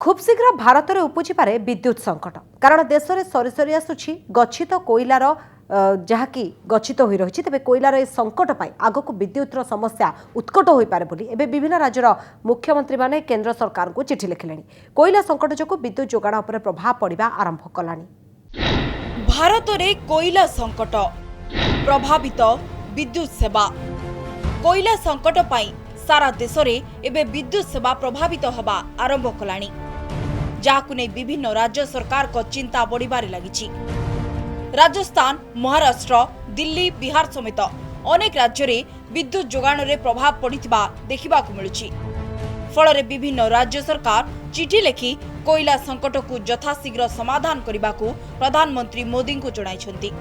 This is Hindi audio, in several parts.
खूब शीघ्र भारत में उपजिपारे विद्युत संकट कारण देश में सरी सरी आसुछि गच्छित कोईलार जहाँकि गच्छित हो रही तेज कोईलार ए संकट पाई आगक विद्युतर समस्या उत्कट हो पारे बोली एबे विभिन्न राज्यर मुख्यमंत्री माने केंद्र सरकार को चिठी लिखिले कोईला संकट जो विद्युत जोगाण उपर प्रभाव पड़ा आरंभ कलानी। भारत में कोईला संकट प्रभावित विद्युत सेवा कोईला संकट पाई सारा देश में एवं विद्युत सेवा प्रभावित होगा आरंभ कलानी जहां नहीं विभिन्न राज्य सरकार को चिंता बढ़िबारे लगी। राजस्थान महाराष्ट्र दिल्ली बिहार समेत अनेक राज्य में विद्युत जोगाण में प्रभाव पड़ता देखा मिलुछि। फल विभिन्न राज्य सरकार चिठी लिखि कोईला संकट को यथाशीघ्र समाधान करने को प्रधानमंत्री मोदी को जणाइछन्ति।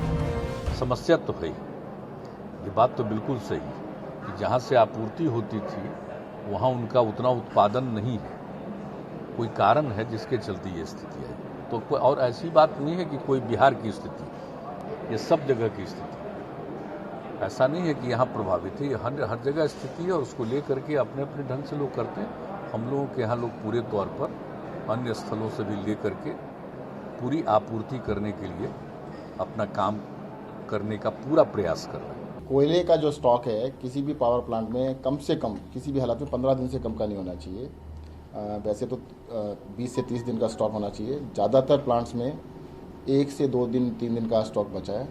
समस्या तो है, ये बात तो बिल्कुल सही कि जहाँ से आपूर्ति होती थी वहाँ उनका उतना उत्पादन नहीं है, कोई कारण है जिसके चलते ये स्थिति है। तो कोई और ऐसी बात नहीं है कि कोई बिहार की स्थिति, ये सब जगह की स्थिति, ऐसा नहीं है कि यहाँ प्रभावित है, हर जगह स्थिति है और उसको लेकर के अपने अपने ढंग से लोग करते हैं। हम लोगों के यहाँ लोग पूरे तौर पर अन्य स्थलों से भी लेकर के पूरी आपूर्ति करने के लिए अपना काम करने का पूरा प्रयास कर रहे हैं। कोयले का जो स्टॉक है किसी भी पावर प्लांट में कम से कम किसी भी हालत में 15 दिन से कम का नहीं होना चाहिए। वैसे तो 20 से 30 दिन का स्टॉक होना चाहिए। ज़्यादातर प्लांट्स में 1 से 2 दिन 3 दिन का स्टॉक बचा है।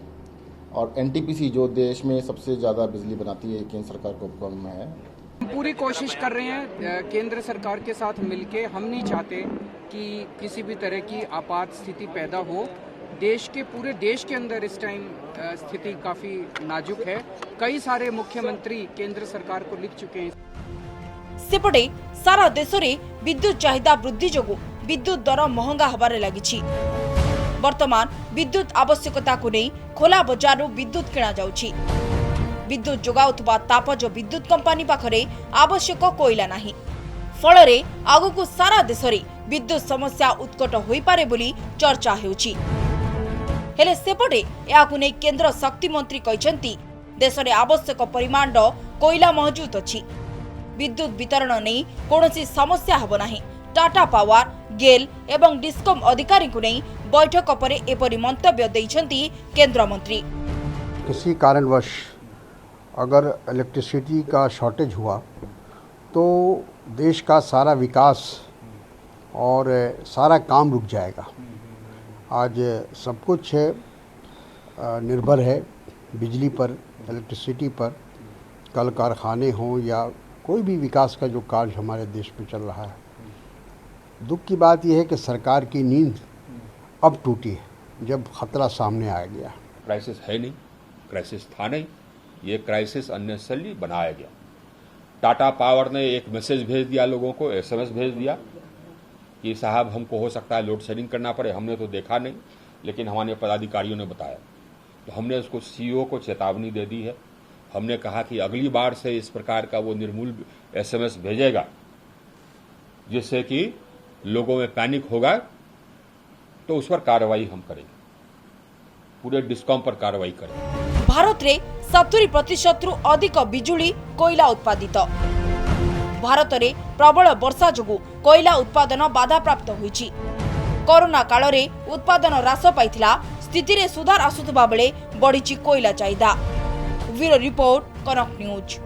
और एनटीपीसी जो देश में सबसे ज़्यादा बिजली बनाती है केंद्र सरकार को उपक्रम में है। हम पूरी कोशिश कर रहे हैं केंद्र सरकार के साथ मिलके। हम नहीं चाहते कि किसी भी तरह की आपात स्थिति पैदा हो। पूरे देश के अंदर इस टाइम स्थिति काफ़ी नाजुक है। कई सारे मुख्यमंत्री केंद्र सरकार को लिख चुके हैं। सेपटे सारा देश में विद्युत चाहिदा वृद्धि जोगु विद्युत दर महंगा होबारे लागिछि। वर्तमान विद्युत आवश्यकता को नहीं खोला बजार विद्युत किणा जाउछि। विद्युत जोगाउथबा तापज विद्युत कंपनी पाखरे आवश्यक कोईला नाही। फलरे आगकु सारा देश में विद्युत समस्या उत्कट होई पारे बोली चर्चा हेउछि। हेले सेपटे याकु नै केंद्र शक्ति मंत्री कहछन्ति देश में आवश्यक परिमाण कोईला मौजूद अछि। विद्युत वितरण नहीं कौनसी समस्या हेब नाही। टाटा पावर गेल एवं डिस्कम अधिकारी को नहीं बैठक पर एपरि मंतव्य दैछन्ति केंद्र मंत्री। किसी कारणवश अगर इलेक्ट्रिसिटी का शॉर्टेज हुआ तो देश का सारा विकास और सारा काम रुक जाएगा। आज सब कुछ निर्भर है बिजली पर, इलेक्ट्रिसिटी पर। कल कारखाने हों या कोई भी विकास का जो कार्य हमारे देश में चल रहा है। दुख की बात यह है कि सरकार की नींद अब टूटी है जब खतरा सामने आ गया। क्राइसिस है नहीं, क्राइसिस था नहीं, ये क्राइसिस अननेसेसरली बनाया गया। टाटा पावर ने एक मैसेज भेज दिया लोगों को, एसएमएस भेज दिया कि साहब हमको हो सकता है लोड शेडिंग करना पड़े। हमने तो देखा नहीं, लेकिन हमारे पदाधिकारियों ने बताया तो हमने उसको सीईओ को चेतावनी दे दी है। हमने कहा कि अगली बार से इस प्रकार का वो निर्मूल एसएमएस भेजेगा जिससे कि लोगों में पैनिक होगा तो उस पर कार्रवाई हम करेंगे, पूरे डिस्कॉम पर कार्रवाई करेंगे। भारत रे 70% अधिक बिजुली कोईला उत्पादित। भारत रे प्रबल वर्षा जोगु कोईला उत्पादन बाधा प्राप्त होईछि। कोरोना काल रे उत्पादन ह्रास पाइथिला, स्थिति रे सुधार आसुथबा बेले बढ़िछि कोईला चाहिदा। ब्यूरो रिपोर्ट, कनक न्यूज।